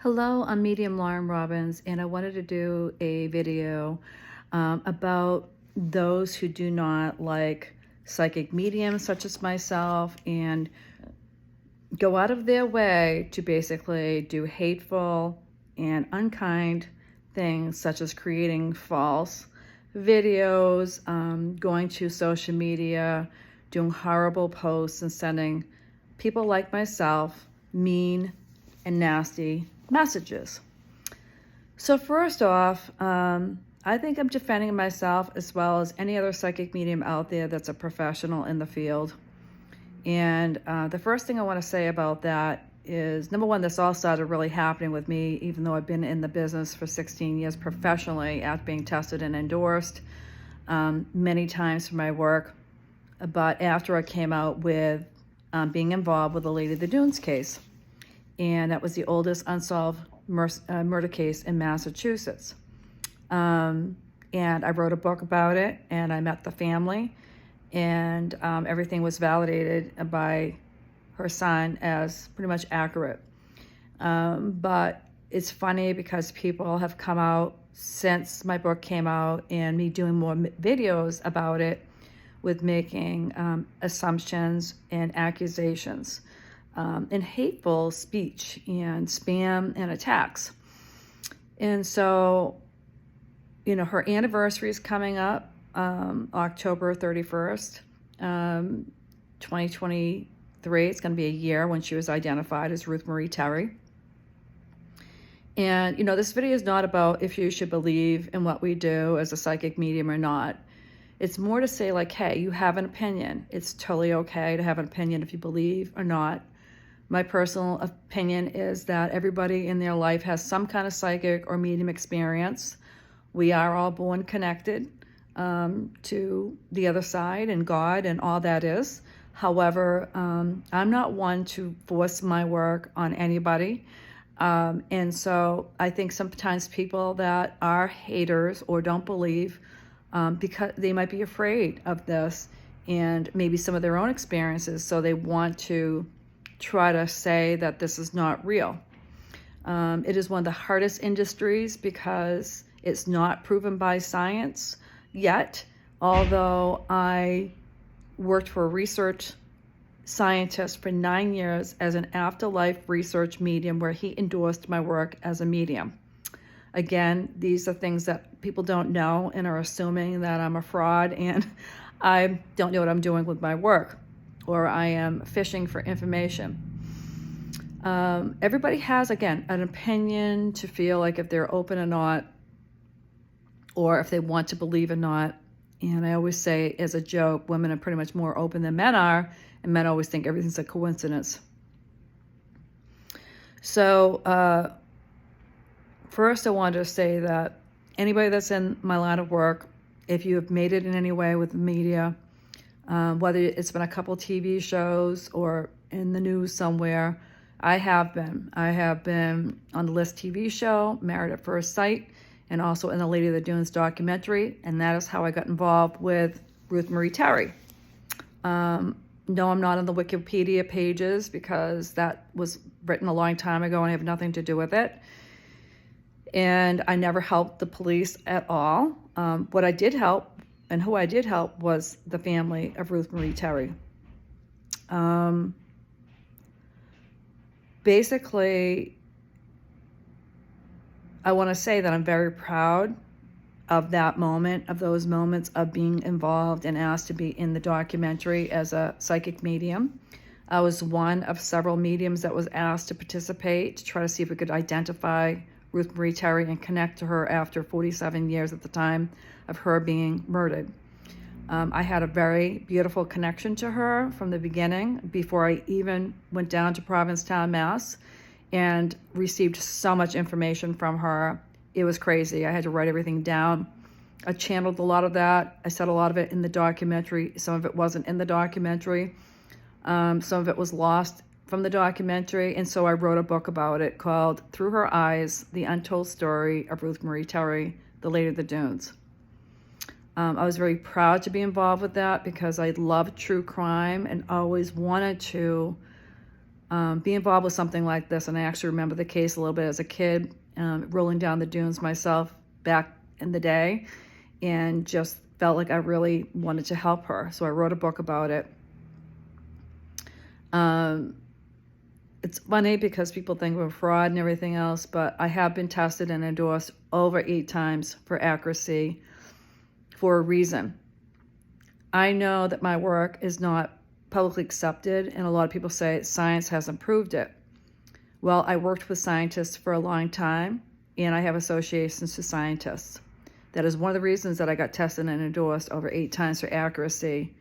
Hello, I'm medium Lauren Robbins, and I wanted to do a video about those who do not like psychic mediums such as myself and go out of their way to basically do hateful and unkind things such as creating false videos, going to social media, doing horrible posts and sending people like myself mean and nasty messages. So first off, I think I'm defending myself as well as any other psychic medium out there that's a professional in the field. And the first thing I want to say about that is, number one, this all started really happening with me, even though I've been in the business for 16 years professionally after being tested and endorsed many times for my work. But after I came out with being involved with the Lady of the Dunes case. And that was the oldest unsolved murder case in Massachusetts. And I wrote a book about it, and I met the family, and everything was validated by her son as pretty much accurate. But it's funny because people have come out since my book came out and me doing more videos about it with making assumptions and accusations. And hateful speech and spam and attacks. And so, her anniversary is coming up, October 31st, 2023. It's going to be a year when she was identified as Ruth Marie Terry. And, this video is not about if you should believe in what we do as a psychic medium or not. It's more to say, like, hey, you have an opinion. It's totally okay to have an opinion if you believe or not. My personal opinion is that everybody in their life has some kind of psychic or medium experience. We are all born connected to the other side and God and all that is. However, I'm not one to force my work on anybody. And so I think sometimes people that are haters or don't believe because they might be afraid of this and maybe some of their own experiences, so they want to try to say that this is not real. It is one of the hardest industries because it's not proven by science yet, although I worked for a research scientist for 9 years as an afterlife research medium where he endorsed my work as a medium. Again, these are things that people don't know and are assuming that I'm a fraud and I don't know what I'm doing with my work, or I am fishing for information. Everybody has, again, an opinion to feel like if they're open or not, or if they want to believe or not. And I always say, as a joke, women are pretty much more open than men are, and men always think everything's a coincidence. So first I wanted to say that anybody that's in my line of work, if you have made it in any way with the media, whether it's been a couple TV shows or in the news somewhere, I have been on the List TV show, Married at First Sight, and also in the Lady of the Dunes documentary, and that is how I got involved with Ruth Marie Terry. No, I'm not on the Wikipedia pages because that was written a long time ago and I have nothing to do with it. And I never helped the police at all. What I did help and who I did help was the family of Ruth Marie Terry. Basically, I want to say that I'm very proud of that moment, of those moments of being involved and asked to be in the documentary as a psychic medium. I was one of several mediums that was asked to participate to try to see if we could identify Ruth Marie Terry and connect to her after 47 years at the time of her being murdered. I had a very beautiful connection to her from the beginning before I even went down to Provincetown, Mass, and received so much information from her. It was crazy. I had to write everything down. I channeled a lot of that. I said a lot of it in the documentary. Some of it wasn't in the documentary. Some of it was lost from the documentary, and so I wrote a book about it called Through Her Eyes, The Untold Story of Ruth Marie Terry, the Lady of the Dunes. I was very proud to be involved with that because I love true crime and always wanted to be involved with something like this. And I actually remember the case a little bit as a kid, rolling down the dunes myself back in the day, and just felt like I really wanted to help her. So I wrote a book about it. It's funny because people think we're fraud and everything else, but I have been tested and endorsed over 8 times for accuracy for a reason. I know that my work is not publicly accepted, and a lot of people say science hasn't proved it. Well, I worked with scientists for a long time, and I have associations to scientists. That is one of the reasons that I got tested and endorsed over 8 times for accuracy.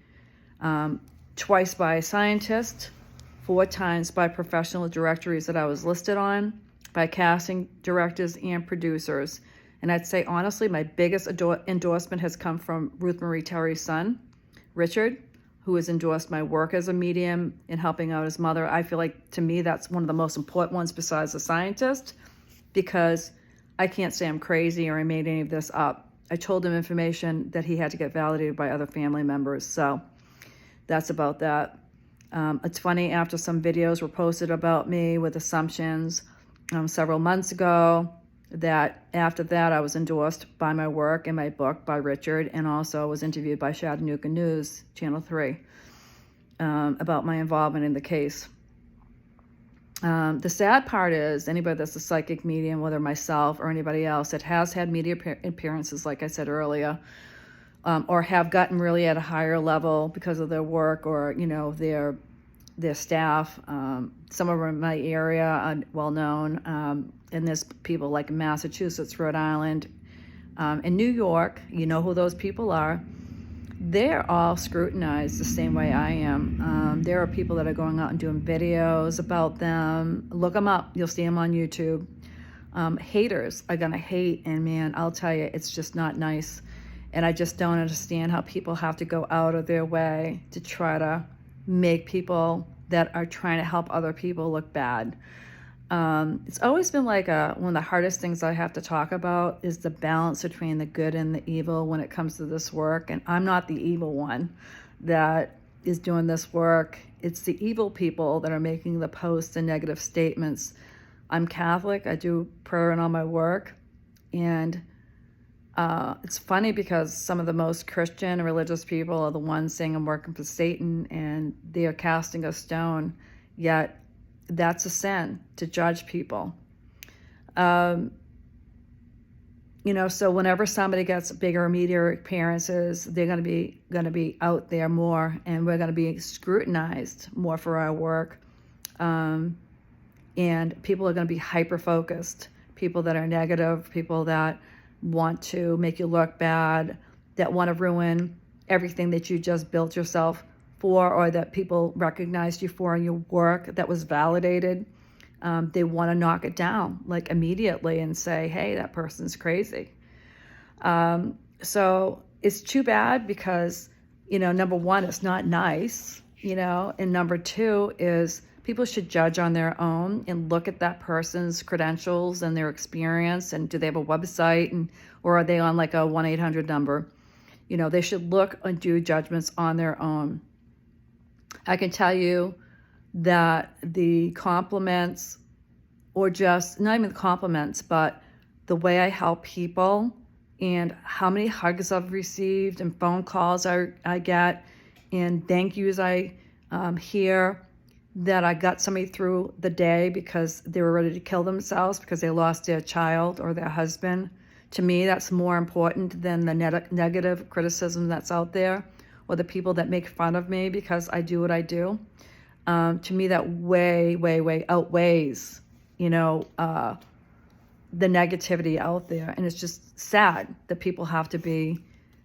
Twice by a scientist, 4 times by professional directories that I was listed on, by casting directors and producers. And I'd say, honestly, my biggest endorsement has come from Ruth Marie Terry's son, Richard, who has endorsed my work as a medium in helping out his mother. I feel like, to me, that's one of the most important ones besides a scientist, because I can't say I'm crazy or I made any of this up. I told him information that he had to get validated by other family members. So that's about that. It's funny, after some videos were posted about me with assumptions several months ago, that after that I was endorsed by my work and my book by Richard, and also was interviewed by Chattanooga News, Channel 3, about my involvement in the case. The sad part is, anybody that's a psychic medium, whether myself or anybody else that has had media appearances, like I said earlier, or have gotten really at a higher level because of their work or, their staff. Some of them in my area are well known, and there's people like in Massachusetts, Rhode Island, and New York. You know who those people are. They're all scrutinized the same way I am. There are people that are going out and doing videos about them. Look them up. You'll see them on YouTube. Haters are going to hate, and man, I'll tell you, it's just not nice. And I just don't understand how people have to go out of their way to try to make people that are trying to help other people look bad. It's always been like one of the hardest things I have to talk about is the balance between the good and the evil when it comes to this work. And I'm not the evil one that is doing this work. It's the evil people that are making the posts and negative statements. I'm Catholic. I do prayer in all my work. And it's funny because some of the most Christian and religious people are the ones saying I'm working for Satan, and they are casting a stone. Yet that's a sin, to judge people. So whenever somebody gets bigger media appearances, they're going to be out there more, and we're going to be scrutinized more for our work. And people are going to be hyper-focused. People that are negative, people that want to make you look bad, that want to ruin everything that you just built yourself for, or that people recognized you for in your work that was validated. They want to knock it down like immediately and say, hey, that person's crazy. So it's too bad because, number one, it's not nice, and number two is people should judge on their own and look at that person's credentials and their experience, and do they have a website, or are they on like a 1-800 number? They should look and do judgments on their own. I can tell you that the compliments, or just not even the compliments, but the way I help people and how many hugs I've received and phone calls I get and thank yous I hear, that I got somebody through the day because they were ready to kill themselves because they lost their child or their husband. To me, that's more important than the negative criticism that's out there, or the people that make fun of me because I do what I do. To me, that way, way, way outweighs, the negativity out there. And it's just sad that people have to be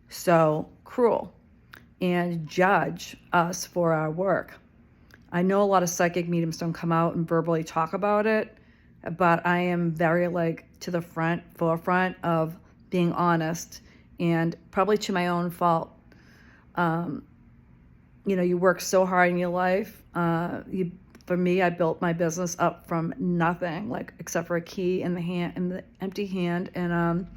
so cruel and judge us for our work. I know a lot of psychic mediums don't come out and verbally talk about it, but I am very to the forefront of being honest, and probably to my own fault. You work so hard in your life. For me, I built my business up from nothing, except for a key in the empty hand, and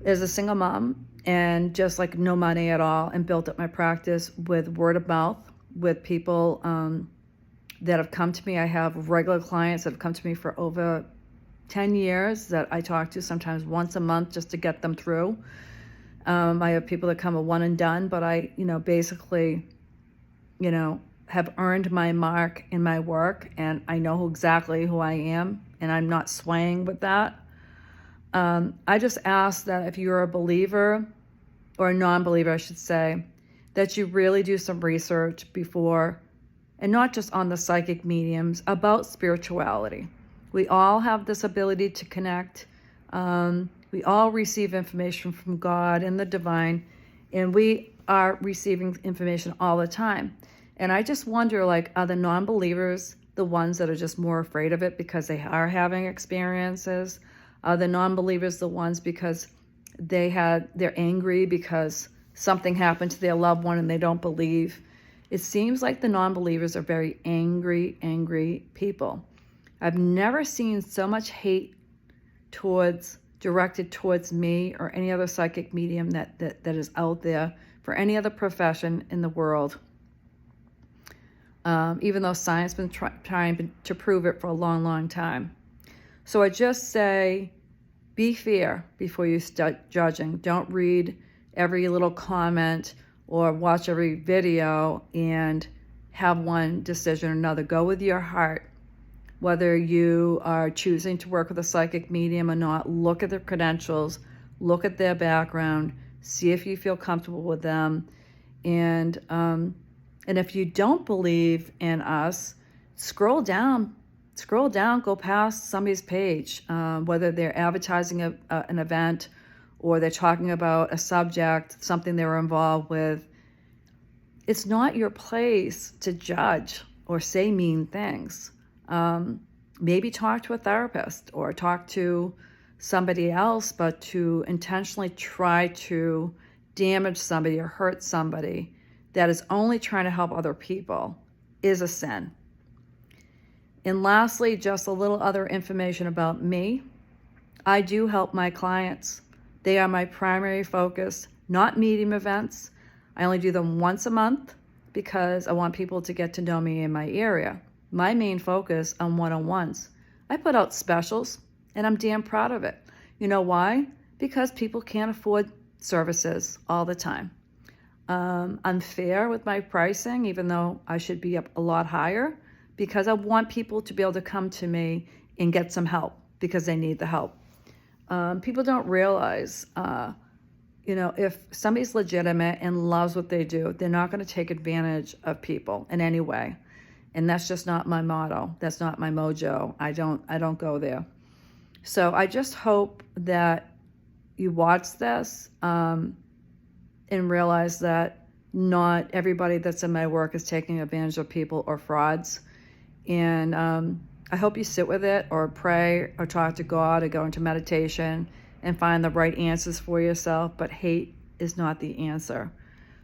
as a single mom, and just no money at all, and built up my practice with word of mouth, with people that have come to me. I have regular clients that have come to me for over 10 years that I talk to sometimes once a month just to get them through. I have people that come a one and done, but I, basically, have earned my mark in my work, and I know exactly who I am, and I'm not swaying with that. I just ask that if you're a believer, or a non-believer, I should say, that you really do some research before, and not just on the psychic mediums, about spirituality. We all have this ability to connect. We all receive information from God and the divine, and we are receiving information all the time. And I just wonder, are the non-believers the ones that are just more afraid of it because they are having experiences? Are the non-believers the ones because they're angry because something happened to their loved one and they don't believe? It seems like the non-believers are very angry people. I've never seen so much hate directed towards me or any other psychic medium that is out there for any other profession in the world. Even though science has been trying to prove it for a long time. So I just say, be fair before you start judging. Don't read every little comment or watch every video and have one decision or another. Go with your heart. Whether you are choosing to work with a psychic medium or not, look at their credentials, look at their background, see if you feel comfortable with them. And if you don't believe in us, scroll down, go past somebody's page, whether they're advertising an event or they're talking about a subject, something they were involved with. It's not your place to judge or say mean things. Maybe talk to a therapist or talk to somebody else, but to intentionally try to damage somebody or hurt somebody that is only trying to help other people is a sin. And lastly, just a little other information about me. I do help my clients. They are my primary focus, not medium events. I only do them once a month because I want people to get to know me in my area. My main focus on one-on-ones. I put out specials, and I'm damn proud of it. You know why? Because people can't afford services all the time. I'm fair with my pricing, even though I should be up a lot higher, because I want people to be able to come to me and get some help because they need the help. People don't realize, if somebody's legitimate and loves what they do, they're not going to take advantage of people in any way. And that's just not my motto. That's not my mojo. I don't go there. So I just hope that you watch this and realize that not everybody that's in my work is taking advantage of people or frauds. And I hope you sit with it or pray or talk to God or go into meditation and find the right answers for yourself. But hate is not the answer.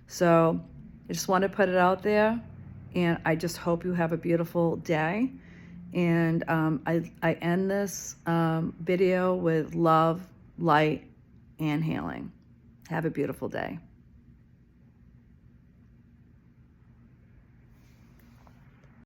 So I just want to put it out there. And I just hope you have a beautiful day. And I end this video with love, light, and healing. Have a beautiful day.